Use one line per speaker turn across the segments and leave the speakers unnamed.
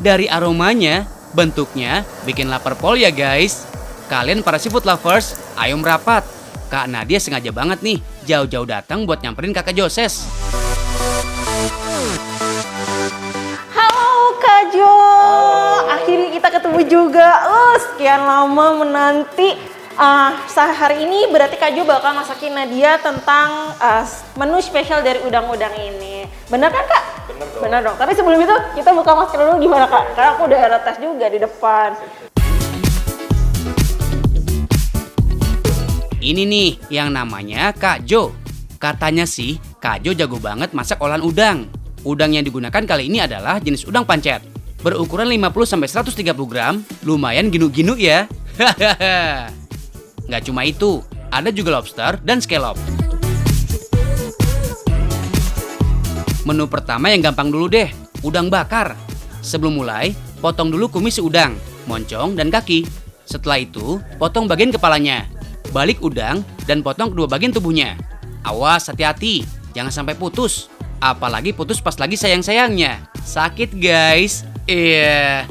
Dari aromanya, bentuknya, bikin lapar pol ya guys. Kalian para seafood lovers, ayo merapat. Kak Nadia sengaja banget nih, jauh-jauh datang buat nyamperin kakak Joses.
Halo Kak Jo, akhirnya kita ketemu juga. Sekian lama menanti. Hari ini berarti Kak Jo bakal masakin Nadia tentang menu spesial dari udang-udang ini. Bener kan Kak?
Bener dong.
Bener dong. Tapi sebelum itu kita buka masker dulu gimana Kak? Karena aku udah ada tes juga di depan.
Ini nih yang namanya Kak Jo. Katanya sih Kak Jo jago banget masak olahan udang. Udang yang digunakan kali ini adalah jenis udang pancet. Berukuran 50-130 gram, lumayan ginu-ginu ya. Hahaha. Nggak cuma itu, ada juga lobster dan scallop. Menu pertama yang gampang dulu deh, udang bakar. Sebelum mulai, potong dulu kumis si udang, moncong dan kaki. Setelah itu, potong bagian kepalanya. Balik udang dan potong kedua bagian tubuhnya. Awas, hati-hati, jangan sampai putus. Apalagi putus pas lagi sayang-sayangnya. Sakit guys. Iya.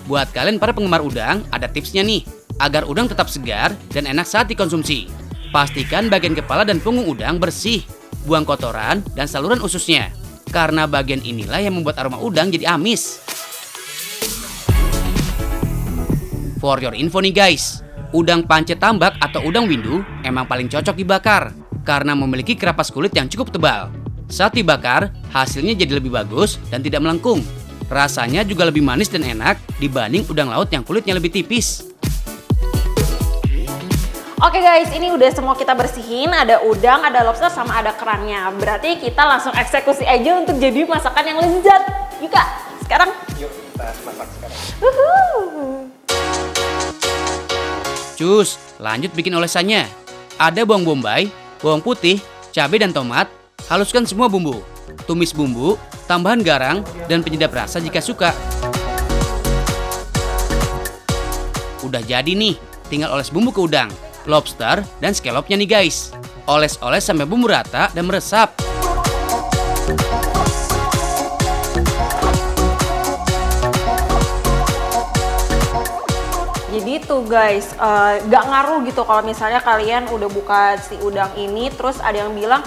Buat kalian para penggemar udang, ada tipsnya nih. Agar udang tetap segar dan enak saat dikonsumsi. Pastikan bagian kepala dan punggung udang bersih. Buang kotoran dan saluran ususnya. Karena bagian inilah yang membuat aroma udang jadi amis. For your info nih guys, udang pancet tambak atau udang windu emang paling cocok dibakar. Karena memiliki kerapas kulit yang cukup tebal. Saat dibakar, hasilnya jadi lebih bagus dan tidak melengkung. Rasanya juga lebih manis dan enak dibanding udang laut yang kulitnya lebih tipis.
Oke guys, ini udah semua kita bersihin. Ada udang, ada lobster, sama ada kerangnya. Berarti kita langsung eksekusi aja untuk jadi masakan yang lezat. Yuk Kak, sekarang.
Yuk kita masak sekarang.
Cus, lanjut bikin olesannya. Ada bawang bombay, bawang putih, cabai dan tomat. Haluskan semua bumbu. Tumis bumbu, tambahan garang, dan penyedap rasa jika suka. Udah jadi nih, tinggal oles bumbu ke udang, lobster, dan scallopnya nih guys. Oles-oles sampai bumbu rata dan meresap.
Jadi tuh guys, gak ngaruh gitu kalau misalnya kalian udah buka si udang ini, terus ada yang bilang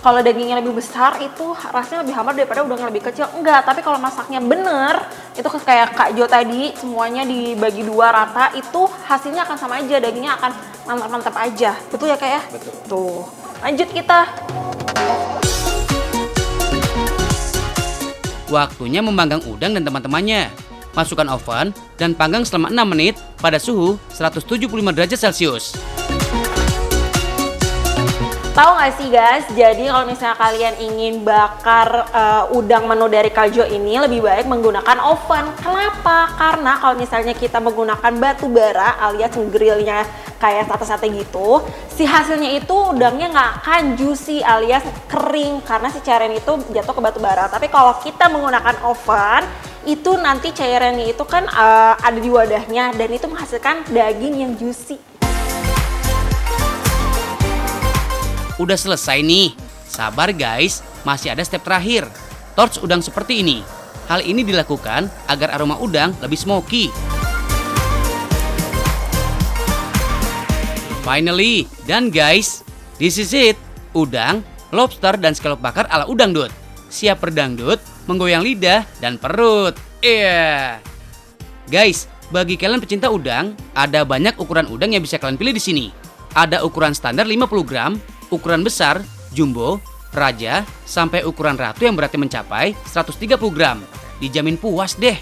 kalau dagingnya lebih besar itu rasanya lebih hambar daripada udang yang lebih kecil. Enggak, tapi kalau masaknya bener, itu kayak Kak Jo tadi, semuanya dibagi dua rata, itu hasilnya akan sama aja, dagingnya akan mantap-mantap aja. Betul ya Kak ya?
Betul.
Tuh, lanjut kita.
Waktunya memanggang udang dan teman-temannya. Masukkan oven dan panggang selama 6 menit pada suhu 175 derajat Celcius.
Tahu nggak sih guys, jadi kalau misalnya kalian ingin bakar udang menu dari Kak Jo ini lebih baik menggunakan oven. Kenapa? Karena kalau misalnya kita menggunakan batu bara alias grillnya kayak sate-sate gitu, si hasilnya itu udangnya nggak akan juicy alias kering karena si cairan itu jatuh ke batu bara. Tapi kalau kita menggunakan oven, itu nanti cairannya itu kan ada di wadahnya dan itu menghasilkan daging yang juicy.
Udah selesai nih. Sabar guys, masih ada step terakhir. Torch udang seperti ini. Hal ini dilakukan agar aroma udang lebih smoky. Finally, done guys. This is it. Udang, lobster, dan scallop bakar ala udang dut. Siap berdangdut, menggoyang lidah dan perut. Iya. Guys, bagi kalian pecinta udang, ada banyak ukuran udang yang bisa kalian pilih di sini. Ada ukuran standar 50 gram, ukuran besar, jumbo, raja, sampai ukuran ratu yang beratnya mencapai 130 gram. Dijamin puas deh.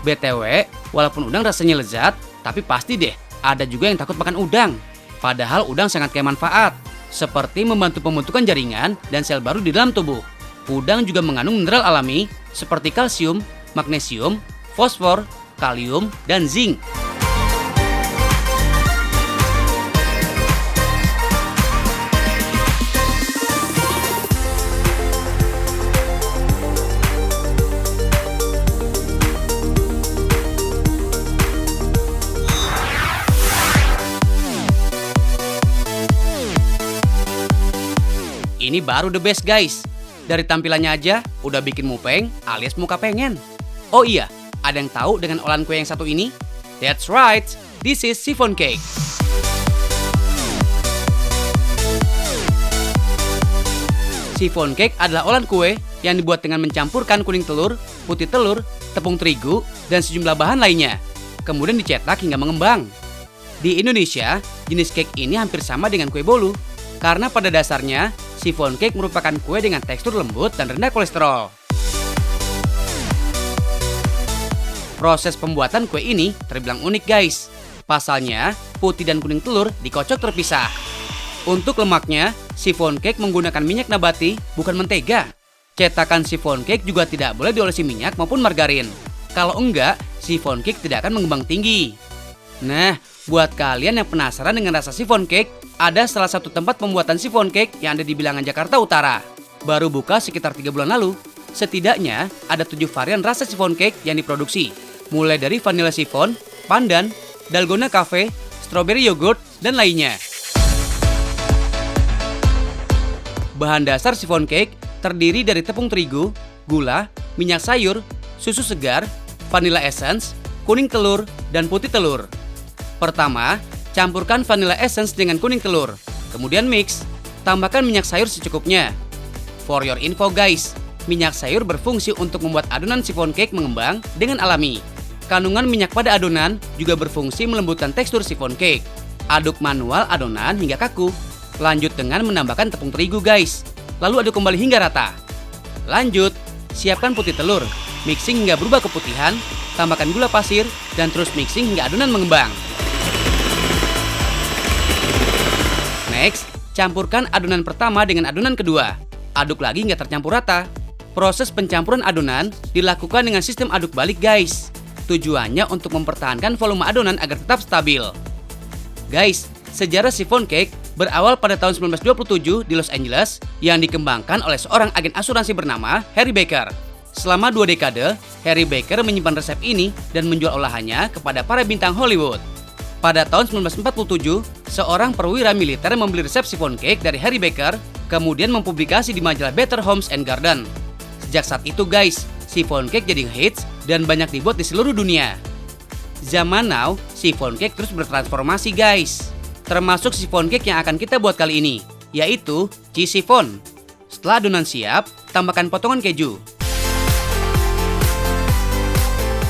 BTW, walaupun udang rasanya lezat, tapi pasti deh, ada juga yang takut makan udang. Padahal udang sangat kaya manfaat, seperti membantu pembentukan jaringan dan sel baru di dalam tubuh. Udang juga mengandung mineral alami, seperti kalsium, magnesium, fosfor, kalium, dan zinc. ini baru the best guys. Dari tampilannya aja udah bikin mupeng alias muka pengen. Oh iya, ada yang tahu dengan olahan kue yang satu ini? That's right, this is chiffon cake. Chiffon cake adalah olahan kue yang dibuat dengan mencampurkan kuning telur, putih telur, tepung terigu, dan sejumlah bahan lainnya. Kemudian dicetak hingga mengembang. Di Indonesia, jenis cake ini hampir sama dengan kue bolu. Karena pada dasarnya, chiffon cake merupakan kue dengan tekstur lembut dan rendah kolesterol. Proses pembuatan kue ini terbilang unik guys. Pasalnya, putih dan kuning telur dikocok terpisah. Untuk lemaknya, chiffon cake menggunakan minyak nabati, bukan mentega. Cetakan chiffon cake juga tidak boleh diolesi minyak maupun margarin. Kalau enggak, chiffon cake tidak akan mengembang tinggi. Nah, buat kalian yang penasaran dengan rasa chiffon cake, ada salah satu tempat pembuatan chiffon cake yang ada di Bilangan Jakarta Utara. Baru buka sekitar 3 bulan lalu. Setidaknya ada 7 varian rasa chiffon cake yang diproduksi. Mulai dari vanilla chiffon, pandan, dalgona cafe, strawberry yogurt, dan lainnya. Bahan dasar chiffon cake terdiri dari tepung terigu, gula, minyak sayur, susu segar, vanilla essence, kuning telur, dan putih telur. Pertama, campurkan vanilla essence dengan kuning telur. Kemudian mix, tambahkan minyak sayur secukupnya. For your info guys, minyak sayur berfungsi untuk membuat adonan chiffon cake mengembang dengan alami. Kandungan minyak pada adonan juga berfungsi melembutkan tekstur chiffon cake. Aduk manual adonan hingga kaku. Lanjut dengan menambahkan tepung terigu guys. Lalu aduk kembali hingga rata. Lanjut, siapkan putih telur. Mixing hingga berubah keputihan. Tambahkan gula pasir dan terus mixing hingga adonan mengembang. Next, campurkan adonan pertama dengan adonan kedua. Aduk lagi hingga tercampur rata. Proses pencampuran adonan dilakukan dengan sistem aduk balik guys. Tujuannya untuk mempertahankan volume adonan agar tetap stabil. Guys, sejarah chiffon cake berawal pada tahun 1927 di Los Angeles yang dikembangkan oleh seorang agen asuransi bernama Harry Baker. Selama 2 dekade, Harry Baker menyimpan resep ini dan menjual olahannya kepada para bintang Hollywood. Pada tahun 1947, seorang perwira militer membeli resep chiffon cake dari Harry Baker, kemudian mempublikasi di majalah Better Homes and Garden. Sejak saat itu guys, chiffon cake jadi hits dan banyak dibuat di seluruh dunia. Zaman now, chiffon cake terus bertransformasi guys. Termasuk chiffon cake yang akan kita buat kali ini, yaitu cheese chiffon. Setelah adonan siap, tambahkan potongan keju.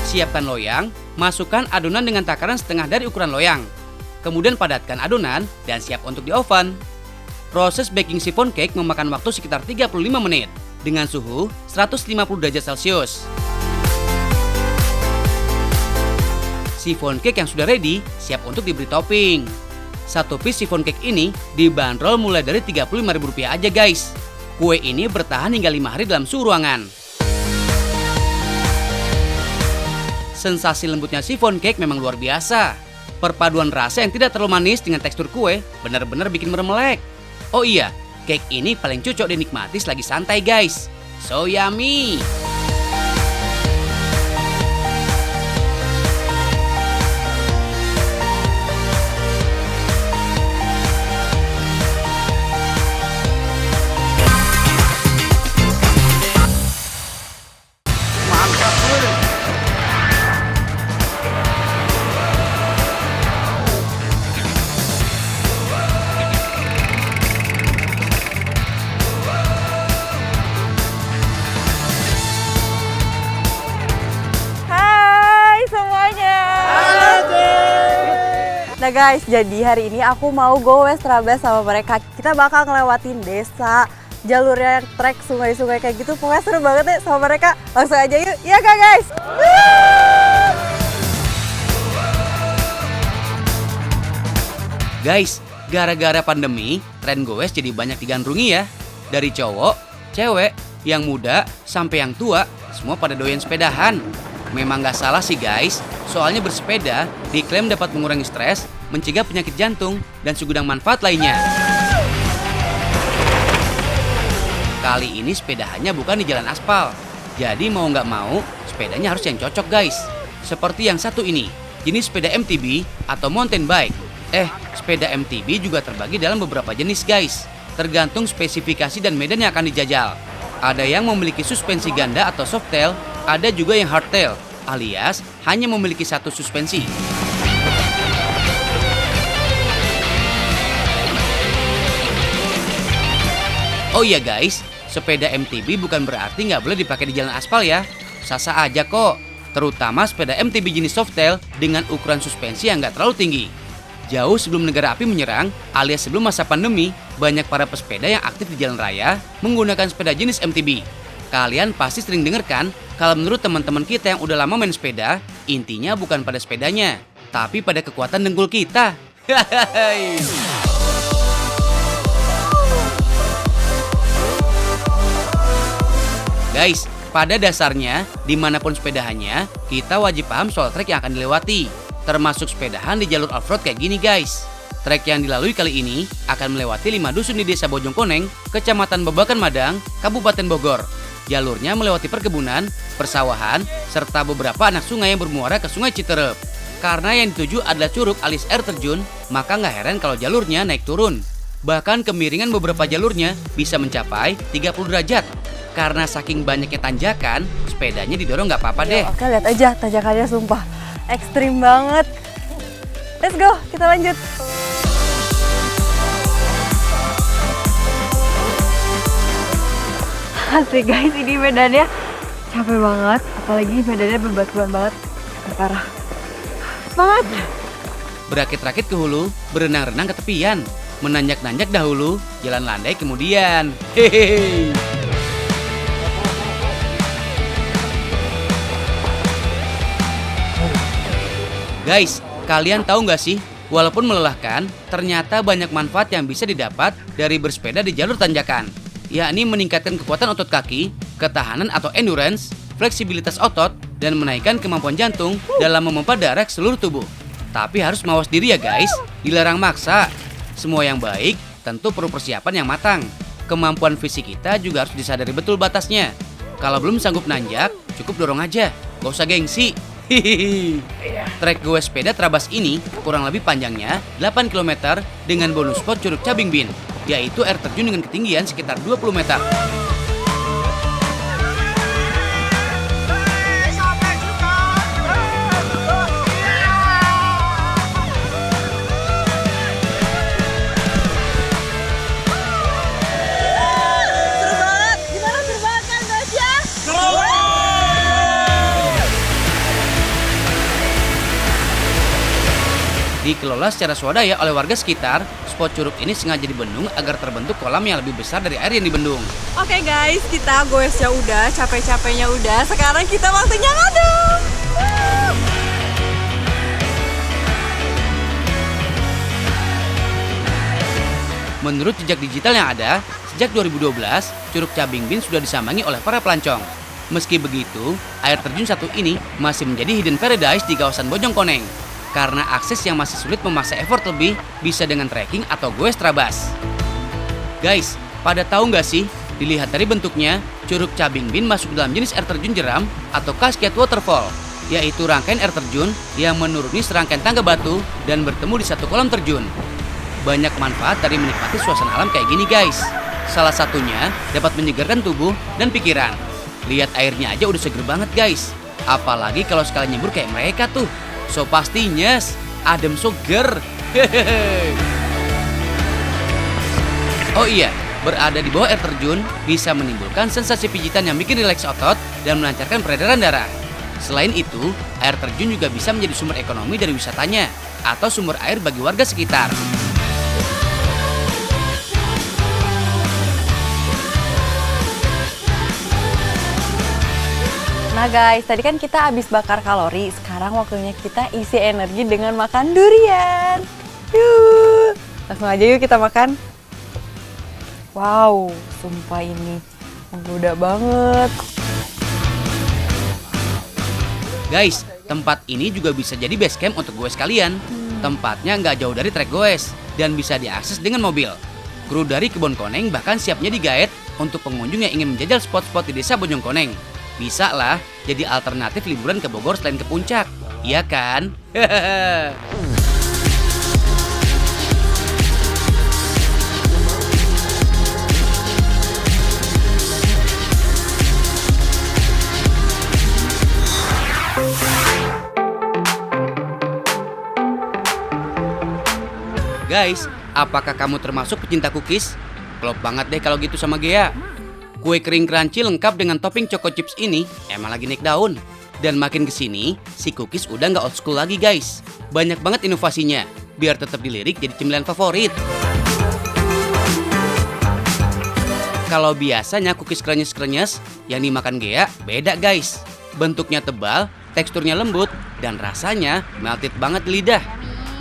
Siapkan loyang, masukkan adonan dengan takaran setengah dari ukuran loyang. Kemudian padatkan adonan dan siap untuk di oven. Proses baking chiffon cake memakan waktu sekitar 35 menit dengan suhu 150 derajat Celcius. Chiffon cake yang sudah ready siap untuk diberi topping. Satu piece chiffon cake ini dibanderol mulai dari Rp35.000 aja guys. Kue ini bertahan hingga 5 hari dalam suhu ruangan. Sensasi lembutnya chiffon cake memang luar biasa. Perpaduan rasa yang tidak terlalu manis dengan tekstur kue benar-benar bikin meremelek. Oh iya, cake ini paling cocok dinikmati selagi santai guys. So yummy!
Nah guys, jadi hari ini aku mau go west Trabes sama mereka. Kita bakal ngelewatin desa, jalurnya trek sungai-sungai kayak gitu. Pokoknya seru banget deh sama mereka. Langsung aja yuk, iya kak guys?
Guys, gara-gara pandemi, tren goes jadi banyak digandrungi ya. Dari cowok, cewek, yang muda, sampai yang tua, semua pada doyan sepedahan. Memang nggak salah sih guys, soalnya bersepeda diklaim dapat mengurangi stres, mencegah penyakit jantung, dan segudang manfaat lainnya. Kali ini sepedahannya bukan di jalan aspal, jadi mau nggak mau, sepedanya harus yang cocok guys. Seperti yang satu ini, jenis sepeda MTB atau mountain bike. Sepeda MTB juga terbagi dalam beberapa jenis guys. tergantung spesifikasi dan medan yang akan dijajal. Ada yang memiliki suspensi ganda atau softtail, ada juga yang hardtail, alias hanya memiliki satu suspensi. Oh iya guys, sepeda MTB bukan berarti nggak boleh dipakai di jalan aspal ya. Sasa aja kok, terutama sepeda MTB jenis softtail dengan ukuran suspensi yang nggak terlalu tinggi. Jauh sebelum negara api menyerang, alias sebelum masa pandemi, banyak para pesepeda yang aktif di jalan raya menggunakan sepeda jenis MTB. Kalian pasti sering dengar kan, kalau menurut teman-teman kita yang udah lama main sepeda, intinya bukan pada sepedanya, tapi pada kekuatan dengkul kita. Guys, pada dasarnya, dimanapun sepedahannya, kita wajib paham soal trek yang akan dilewati. Termasuk sepedahan di jalur off-road kayak gini guys. Trek yang dilalui kali ini akan melewati 5 dusun di Desa Bojongkoneng, Kecamatan Babakan Madang, Kabupaten Bogor. Jalurnya melewati perkebunan, persawahan, serta beberapa anak sungai yang bermuara ke Sungai Citerep. Karena yang dituju adalah curug alias air terjun, maka nggak heran kalau jalurnya naik turun. Bahkan kemiringan beberapa jalurnya bisa mencapai 30 derajat. Karena saking banyaknya tanjakan, sepedanya didorong nggak apa-apa deh.
Oke, lihat aja tanjakannya sumpah ekstrim banget. Let's go, kita lanjut. Asli guys, ini medannya capek banget, apalagi medannya berbatuan banget, parah. Semangat!
Berakit-rakit ke hulu, berenang-renang ke tepian, menanjak-nanjak dahulu, jalan landai kemudian. Hehehe. Guys, kalian tahu nggak sih, walaupun melelahkan, ternyata banyak manfaat yang bisa didapat dari bersepeda di jalur tanjakan. Yakni meningkatkan kekuatan otot kaki, ketahanan atau endurance, fleksibilitas otot, dan menaikkan kemampuan jantung dalam memompa darah ke seluruh tubuh. Tapi harus mawas diri ya guys, dilarang maksa. Semua yang baik tentu perlu persiapan yang matang. Kemampuan fisik kita juga harus disadari betul batasnya. Kalau belum sanggup nanjak, cukup dorong aja, gak usah gengsi. Trek goes sepeda Trabas ini kurang lebih panjangnya 8 km dengan bonus spot Curug Cabing Bin, yaitu air terjun dengan ketinggian sekitar 20 meter. Dikelola secara swadaya oleh warga sekitar, spot curug ini sengaja dibendung agar terbentuk kolam yang lebih besar dari air yang dibendung.
Oke guys, kita goesnya udah, capek-capeknya udah, sekarang kita waktunya ngadem.
Menurut jejak digital yang ada, sejak 2012, Curug Cabing Bin sudah disambangi oleh para pelancong. Meski begitu, air terjun satu ini masih menjadi hidden paradise di kawasan Bojongkoneng. Karena akses yang masih sulit memaksa effort lebih, bisa dengan trekking atau goes Trabas. Guys, pada tahu nggak sih, dilihat dari bentuknya, Curug Cabing Bin masuk dalam jenis air terjun jeram atau cascade waterfall, yaitu rangkaian air terjun yang menuruni serangkaian tangga batu dan bertemu di satu kolam terjun. Banyak manfaat dari menikmati suasana alam kayak gini guys. Salah satunya dapat menyegarkan tubuh dan pikiran. Lihat airnya aja udah seger banget guys. Apalagi kalau sekali nyebur kayak mereka tuh. So pastinya adem seger. Oh iya, berada di bawah air terjun bisa menimbulkan sensasi pijitan yang bikin rileks otot dan melancarkan peredaran darah. Selain itu, air terjun juga bisa menjadi sumber ekonomi dari wisatanya atau sumber air bagi warga sekitar.
Nah guys, tadi kan kita habis bakar kalori, sekarang waktunya kita isi energi dengan makan durian. Yuk, langsung aja yuk kita makan. Wow, sumpah ini menggoda banget.
Guys, tempat ini juga bisa jadi base camp untuk goes kalian. Tempatnya nggak jauh dari trek goes dan bisa diakses dengan mobil. Kru dari Kebon Koneng bahkan siapnya digaet untuk pengunjung yang ingin menjajal spot-spot di Desa Bojongkoneng. Bisa lah jadi alternatif liburan ke Bogor selain ke puncak, iya kan? Guys, apakah kamu termasuk pecinta cookies? Klop banget deh kalau gitu sama Gea. Kue kering crunchy lengkap dengan topping choco chips ini emang lagi naik daun. Dan makin kesini, si cookies udah nggak old school lagi guys. Banyak banget inovasinya, biar tetap dilirik jadi cemilan favorit. Kalau biasanya cookies krenyes-krenyes, yang dimakan Gea beda guys. Bentuknya tebal, teksturnya lembut, dan rasanya melted banget di lidah.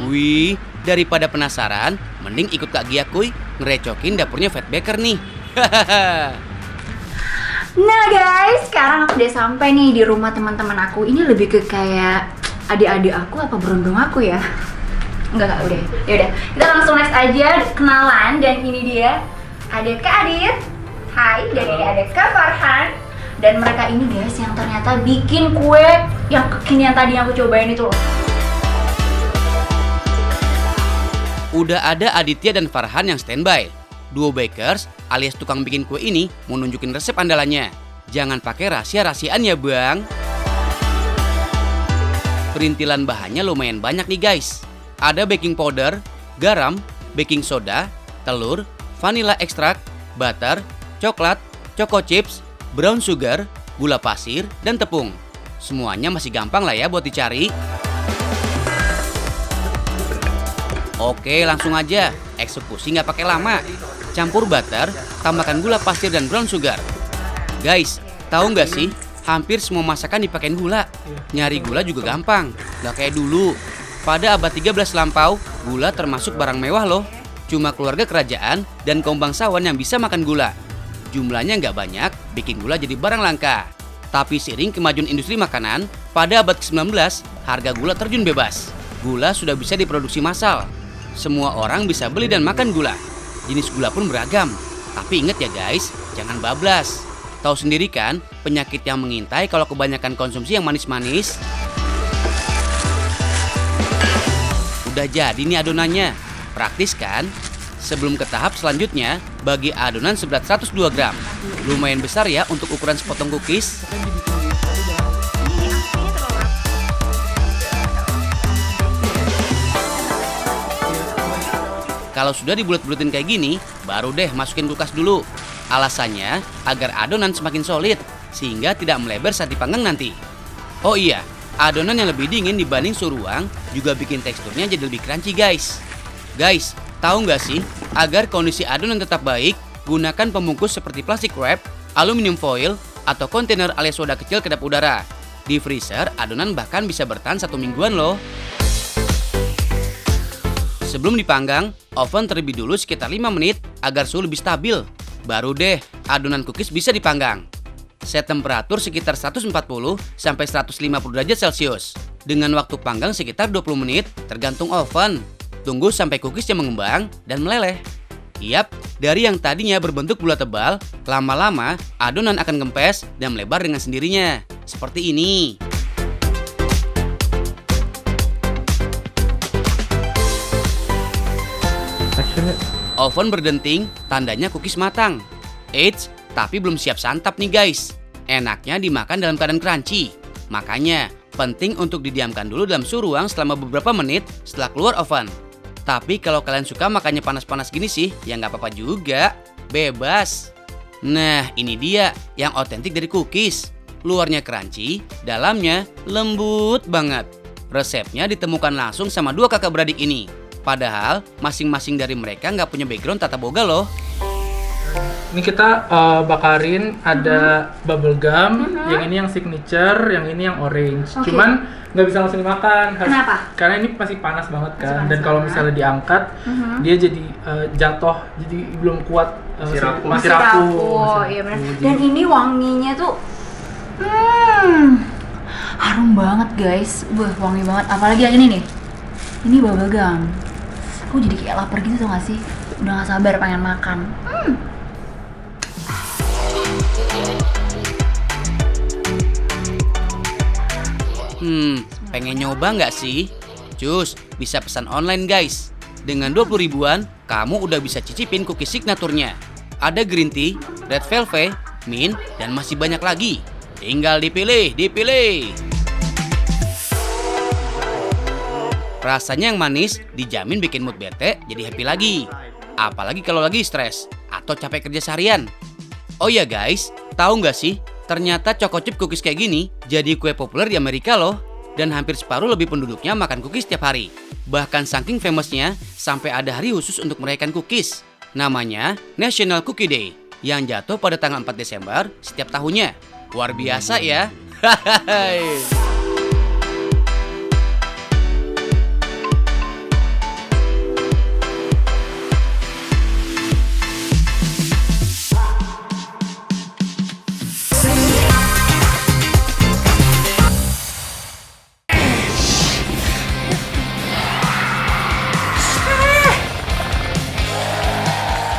Wih, daripada penasaran, mending ikut Kak Gia kuy ngerecokin dapurnya Fat Baker nih. Hahaha.
Nah guys, sekarang aku udah sampai nih di rumah teman-teman aku. Ini lebih ke kayak adik-adik aku apa berondong aku ya? Enggak, udah. Yaudah, kita langsung next aja kenalan. Dan ini dia, ada Kak Adit. Hai, dan ini ada Kak Farhan. Dan mereka ini guys yang ternyata bikin kue yang kekinian tadi yang aku cobain itu loh.
Udah ada Aditya dan Farhan yang standby. Duo bakers alias tukang bikin kue ini mau nunjukin resep andalannya. Jangan pakai rahasia-rahasiaan ya bang. Perintilan bahannya lumayan banyak nih guys. Ada baking powder, garam, baking soda, telur, vanilla ekstrak, butter, coklat, choco chips, brown sugar, gula pasir, dan tepung. Semuanya masih gampang lah ya buat dicari. Oke, langsung aja. Eksekusi nggak pakai lama. Campur butter, tambahkan gula pasir dan brown sugar. Guys, tahu nggak sih? Hampir semua masakan dipakein gula. Nyari gula juga gampang, nggak kayak dulu. Pada abad 13 lampau, gula termasuk barang mewah loh. Cuma keluarga kerajaan dan kaum bangsawan yang bisa makan gula. Jumlahnya nggak banyak, bikin gula jadi barang langka. Tapi seiring kemajuan industri makanan, pada abad ke-19, harga gula terjun bebas. Gula sudah bisa diproduksi massal. Semua orang bisa beli dan makan gula. Jenis gula pun beragam. Tapi ingat ya guys, jangan bablas. Tahu sendiri kan, penyakit yang mengintai kalau kebanyakan konsumsi yang manis-manis. Udah jadi nih adonannya. Praktis kan? Sebelum ke tahap selanjutnya, bagi adonan seberat 102 gram. Lumayan besar ya untuk ukuran sepotong cookies. Kalau sudah dibulet-buletin kayak gini, baru deh masukin kulkas dulu. Alasannya agar adonan semakin solid, sehingga tidak melebar saat dipanggang nanti. Oh iya, adonan yang lebih dingin dibanding suhu ruang juga bikin teksturnya jadi lebih crunchy guys. Guys, tahu nggak sih, agar kondisi adonan tetap baik, gunakan pembungkus seperti plastik wrap, aluminium foil, atau kontainer alias wadah kecil kedap udara. Di freezer, adonan bahkan bisa bertahan 1 mingguan loh. Sebelum dipanggang, oven terlebih dulu sekitar 5 menit agar suhu lebih stabil. Baru deh, adonan cookies bisa dipanggang. Set temperatur sekitar 140 sampai 150 derajat Celcius. Dengan waktu panggang sekitar 20 menit tergantung oven. Tunggu sampai cookiesnya mengembang dan meleleh. Yap, dari yang tadinya berbentuk bulat tebal, lama-lama adonan akan kempes dan melebar dengan sendirinya. Seperti ini. Oven berdenting, tandanya cookies matang. Eits, tapi belum siap santap nih guys. Enaknya dimakan dalam keadaan crunchy. Makanya, penting untuk didiamkan dulu dalam suhu ruang selama beberapa menit setelah keluar oven. Tapi kalau kalian suka makannya panas-panas gini sih, ya nggak apa-apa juga. Bebas. Nah, ini dia yang otentik dari cookies. Luarnya crunchy, dalamnya lembut banget. Resepnya ditemukan langsung sama dua kakak beradik ini. Padahal masing-masing dari mereka nggak punya background tata boga loh.
Ini kita bakarin ada bubble gum, yang ini yang signature, yang ini yang orange.
Okay.
Cuman nggak bisa langsung dimakan.
Kenapa?
Karena ini masih panas banget kan.
Masih panas
Dan kalau
banget.
misalnya diangkat, dia jadi jatuh, jadi belum kuat. Masih rapuh.
Iya benar. Dan ini wanginya tuh, harum banget guys. Wah, wangi banget. Apalagi yang ini nih. Ini bubble gum. Aku jadi kayak lapar gitu tau gak sih? Udah gak sabar pengen makan.
Pengen nyoba nggak sih? Cus, bisa pesan online guys. Dengan 20 ribuan, kamu udah bisa cicipin cookies signaturnya. Ada green tea, red velvet, mint, dan masih banyak lagi. Tinggal dipilih. Rasanya yang manis dijamin bikin mood bete jadi happy lagi. Apalagi kalau lagi stres atau capek kerja seharian. Oh ya guys, tahu nggak sih? Ternyata Choco Chip cookies kayak gini jadi kue populer di Amerika loh. Dan hampir separuh lebih penduduknya makan cookies setiap hari. Bahkan saking famousnya, sampai ada hari khusus untuk merayakan cookies. Namanya National Cookie Day, yang jatuh pada tanggal 4 Desember setiap tahunnya. Luar biasa ya.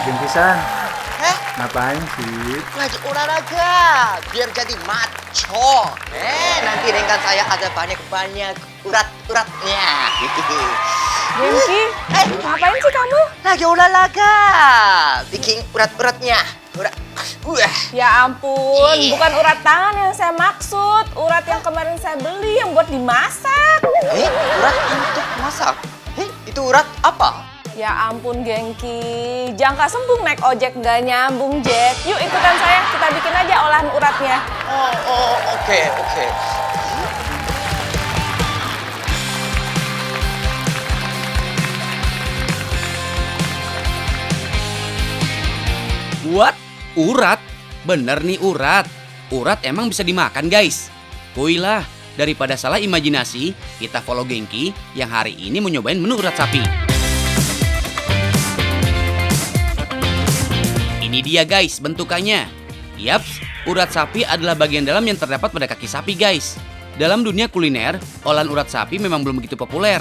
Gengkisan, ngapain sih?
Lagi olahraga biar jadi maco. Nanti dengan saya ada banyak urat-uratnya.
Genki, ngapain sih kamu?
Lagi olahraga, bikin urat-uratnya.
Ya ampun,
Iya.
bukan urat tangan yang saya maksud. Urat yang kemarin saya beli yang buat dimasak.
Urat untuk masak. Itu urat apa?
Ya ampun Genki, jangka sembung naik ojek nggak nyambung Jack. Yuk ikutan saya, kita bikin aja olahan uratnya.
Oke.
What? Urat? Bener nih urat. Urat emang bisa dimakan guys. Kuilah, daripada salah imajinasi, kita follow Genki yang hari ini mau nyobain menu urat sapi. Ini dia guys bentukannya. Yaps, urat sapi adalah bagian dalam yang terdapat pada kaki sapi guys. Dalam dunia kuliner, olahan urat sapi memang belum begitu populer.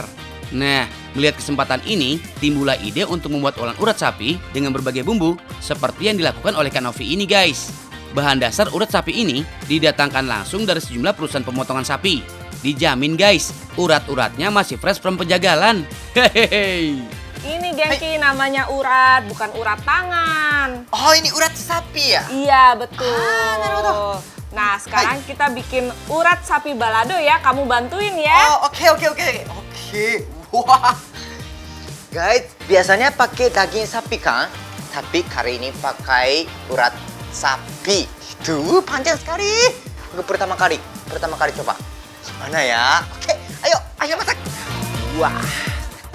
Nah, melihat kesempatan ini, timbullah ide untuk membuat olahan urat sapi dengan berbagai bumbu seperti yang dilakukan oleh Kak Novi ini guys. Bahan dasar urat sapi ini didatangkan langsung dari sejumlah perusahaan pemotongan sapi. Dijamin guys, urat-uratnya masih fresh from penjagalan. Hehehe.
Ini Genki namanya urat, bukan urat tangan.
Oh, ini urat sapi ya?
Iya betul. Nah sekarang kita bikin urat sapi balado ya, kamu bantuin ya.
Oke. Wah. Guys, biasanya pakai daging sapi kan? Tapi kali ini pakai urat sapi. Itu panjang sekali. Untuk pertama kali coba. Gimana ya? Oke, ayo masak. Wah.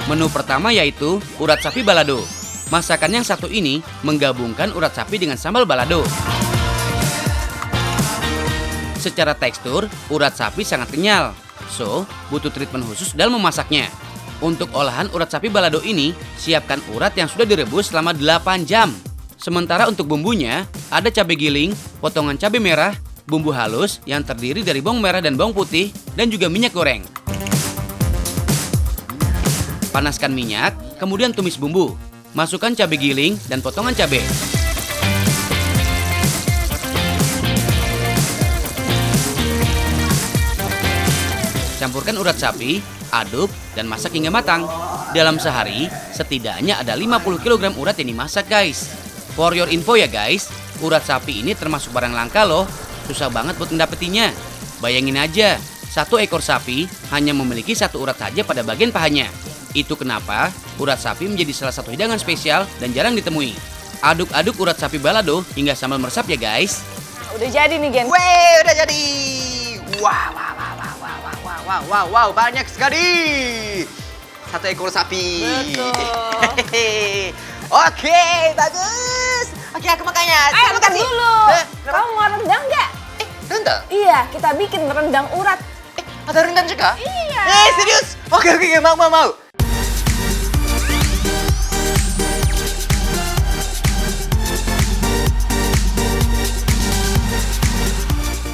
Menu pertama yaitu urat sapi balado. Masakan yang satu ini menggabungkan urat sapi dengan sambal balado. Secara tekstur, urat sapi sangat kenyal. So, butuh treatment khusus dalam memasaknya. Untuk olahan urat sapi balado ini, siapkan urat yang sudah direbus selama 8 jam. Sementara untuk bumbunya, ada cabai giling, potongan cabai merah, bumbu halus yang terdiri dari bawang merah dan bawang putih, dan juga minyak goreng. Panaskan minyak, kemudian tumis bumbu. Masukkan cabai giling dan potongan cabai. Campurkan urat sapi, aduk, dan masak hingga matang. Dalam sehari, setidaknya ada 50 kg urat yang dimasak guys. For your info ya guys, urat sapi ini termasuk barang langka loh. Susah banget buat mendapatinya. Bayangin aja, satu ekor sapi hanya memiliki satu urat saja pada bagian pahanya. Itu kenapa urat sapi menjadi salah satu hidangan spesial dan jarang ditemui. Aduk-aduk urat sapi balado hingga sambal meresap ya guys.
Udah jadi nih Gen.
Weh, udah jadi. Wow, banyak sekali. Satu ekor sapi.
Betul.
Oke, bagus. Oke, aku makannya. Terima
Bentar
kasih.
dulu.
Kenapa?
Kamu mau rendang nggak?
Rendang?
Iya, kita bikin rendang urat.
Ada rendang juga?
Iya.
Serius? Oke, mau.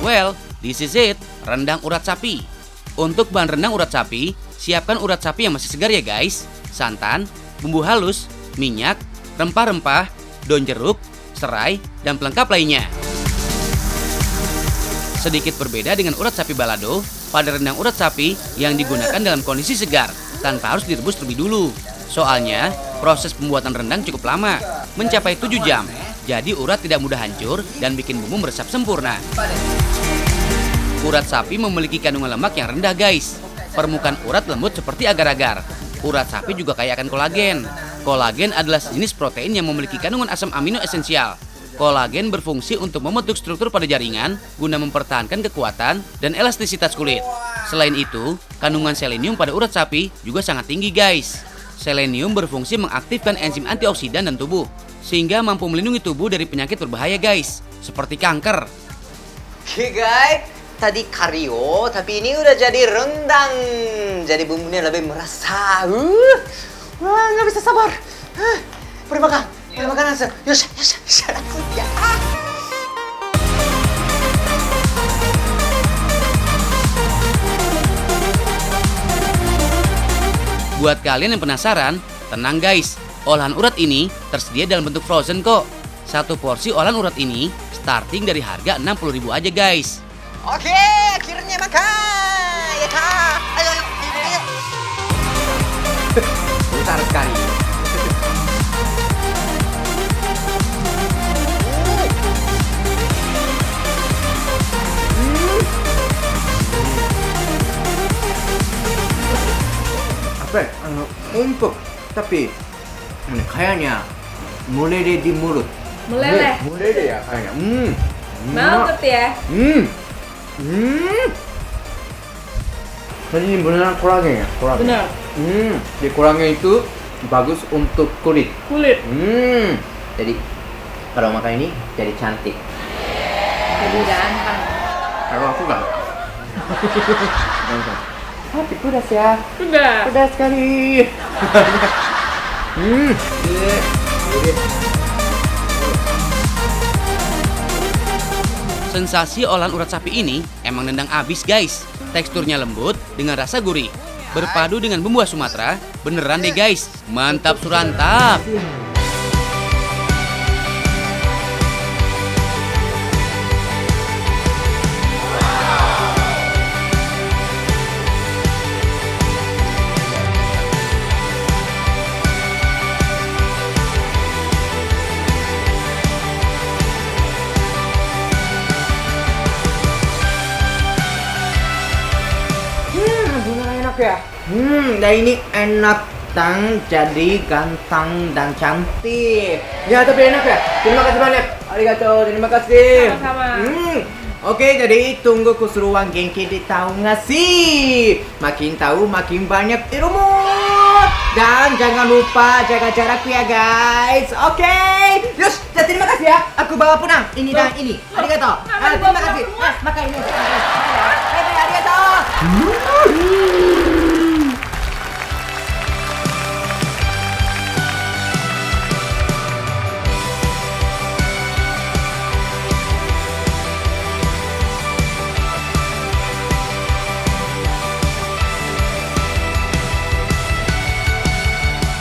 Well, this is it, rendang urat sapi. Untuk bahan rendang urat sapi, siapkan urat sapi yang masih segar ya guys. Santan, bumbu halus, minyak, rempah-rempah, daun jeruk, serai, dan pelengkap lainnya. Sedikit berbeda dengan urat sapi balado, pada rendang urat sapi yang digunakan dalam kondisi segar, tanpa harus direbus terlebih dulu. Soalnya, proses pembuatan rendang cukup lama, mencapai 7 jam. Jadi urat tidak mudah hancur dan bikin bumbu meresap sempurna. Urat sapi memiliki kandungan lemak yang rendah guys. Permukaan urat lembut seperti agar-agar. Urat sapi juga kaya akan kolagen. Kolagen adalah jenis protein yang memiliki kandungan asam amino esensial. Kolagen berfungsi untuk membentuk struktur pada jaringan guna mempertahankan kekuatan dan elastisitas kulit. Selain itu, kandungan selenium pada urat sapi juga sangat tinggi guys. Selenium berfungsi mengaktifkan enzim antioksidan dan tubuh, sehingga mampu melindungi tubuh dari penyakit berbahaya guys, seperti kanker.
Oke guys, tadi kario, tapi ini udah jadi rendang. Jadi bumbunya lebih merasa. Wah, nggak bisa sabar. Pergi makan langsung. Yus, langsung ya.
Buat kalian yang penasaran, tenang guys, olahan urat ini tersedia dalam bentuk frozen kok. Satu porsi olahan urat ini starting dari harga 60.000 aja guys.
Oke, akhirnya makan. Ya kak, ayo. Bentar sekali.
Apa? Empuk, tapi kayaknya meleleh di mulut.
Meleleh.
Meleleh ya kayaknya.
Mantep ya.
Jadi ini beneran kolagen ya? Kolagen.
Benar.
Di kolagen itu bagus untuk kulit. Jadi kalau makan ini jadi cantik.
Jadi ganteng.
Kalau aku enggak. Tapi pedas ya.
Sudah.
Pedas sekali.
Sensasi olahan urat sapi ini emang nendang abis guys. Teksturnya lembut dengan rasa gurih. Berpadu dengan bumbu khas Sumatera, beneran deh guys. Mantap surantap.
Ya. Dan ini enak jadi ganteng dan cantik. Ya, tapi enak ya. Terima kasih banyak. Arigato, terima kasih.
Sama-sama.
Oke, jadi tunggu keseruan Genki di tahu nggak sih? Makin tahu makin banyak ilmu. Dan jangan lupa jaga jarak ya guys. Oke. Yus, terima kasih ya. Aku bawa pulang ini dan ini. Arigato. Terima kasih. Makan ini. Arigato.